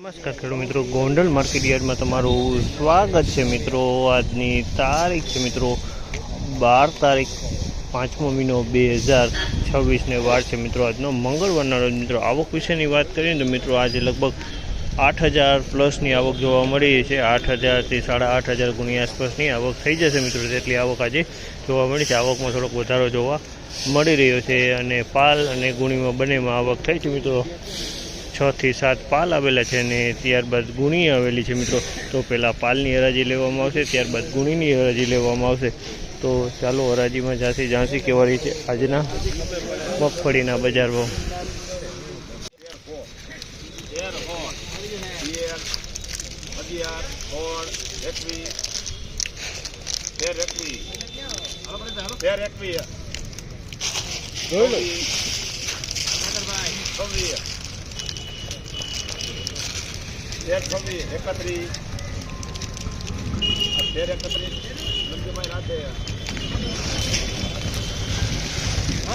નમસ્કાર ખેડૂત મિત્રો, ગોંડલ માર્કેટ યાર્ડમાં તમારું સ્વાગત છે મિત્રો। આજની તારીખ છે મિત્રો 12 તારીખ 5મો મહિનો 2026 વાર છે મિત્રો। આજનો મંગળવારના રોજ મિત્રો આવક વિશેની વાત કરીએ તો મિત્રો આજે લગભગ 8,000 પ્લસની આવક જોવા મળી છે। 8,000 થી 8,500 ગુણી આસપાસની આવક થઈ જશે મિત્રો। તેટલી આવક આજે જોવા મળી છે। આવકમાં થોડોક વધારો જોવા મળી રહ્યો છે અને પાલ અને ગુણીમાં બંનેમાં આવક થઈ છે મિત્રો। 6 થી 7 પાલ આવેલા છે અને ત્યારબાદ ગુણી આવેલી છે મિત્રો। તો પહેલાં પાલની હરાજી લેવામાં આવશે, ત્યારબાદ ગુણીની હરાજી લેવામાં આવશે। તો ચાલો હરાજીમાં ઝાંસી કેવા રહી છે આજના મગફળીના બજાર ભાવ।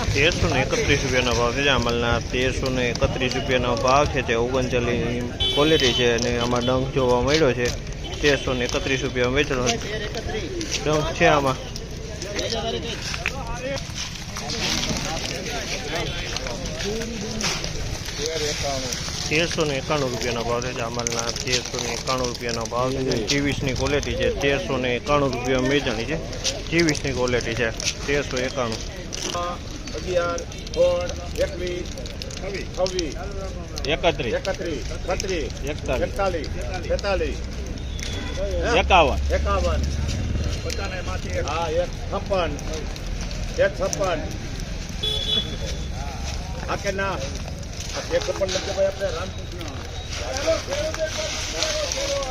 ₹1331 ભાવ છે। અમલના ₹1331 ભાવ છે। તે 39 ક્વોલિટી છે અને આમાં ડંખ જોવા મળ્યો છે। ₹1331 વેચવાનો ડંખ છે આમાં। ₹1391 ભાવ છે। અમલના ₹1391 ભાવ છે। 24ની ક્વોલિટી છે। ₹1391 વેચાણી છે। 24ની ક્વોલિટી છે। 1391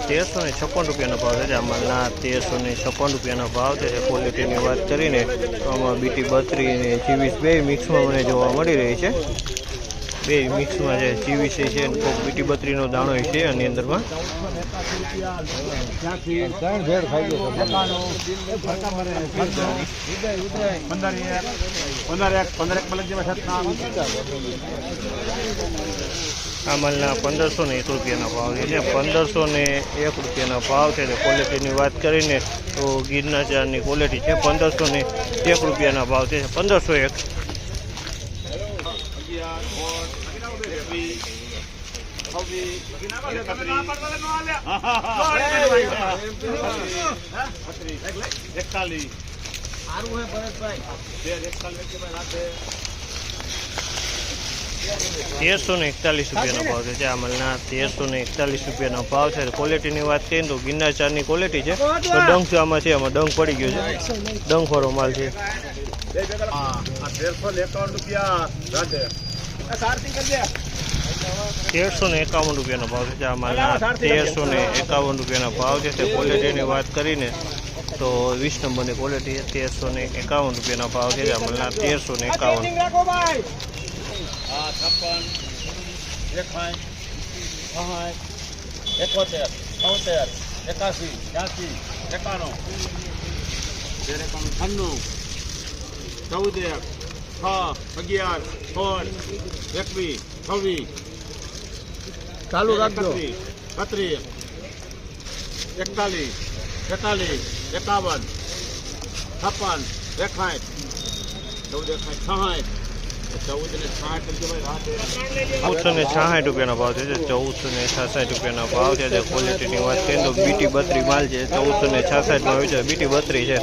₹1356 ભાવ છે। અમલના ₹1356 ભાવ છે। ક્વોલિટીની વાત કરીને તો આમાં બીટી 32 અને 24 બે મિક્સમાં મને જોવા મળી રહી છે। બે મિક્સમાં છે, 24 છે અને કોઈક બીટી 32નો દાણો છે આની અંદરમાં। અમલના ₹1,501 ભાવ છે। ₹1,501 ભાવ છે। ક્વોલિટીની વાત કરીને તો ગિરના ચારની ક્વોલિટી છે। ₹1,501 ભાવ છે। 1,501 ₹1341 ભાવ છે। અમલના ₹1341 ભાવ છે। ક્વોલિટીની વાત કરીએ તો ગિરનાર ચારની ક્વોલિટી છે। તો ડંખ આમાં છે, આમાં ડંખ પડી ગયો છે, ડંખવાળો માલ છે। ₹1351 ભાવ છે। આમાં ₹1351 ભાવ છે। તે ક્વોલિટીની વાત કરીને તો 20 નંબરની ક્વોલિટી છે। ₹1351 ભાવ છે। આમાં ₹1351 ચાલુ રાખજો। 31 41 41 51 56 61 ₹1460 ભાવ છે। ₹1466 ભાવ છે। ક્વોલિટીની વાત કરીએ તો બીટી 32 માલ છે। 1466 માં વેચાય, બીટી 32 છે।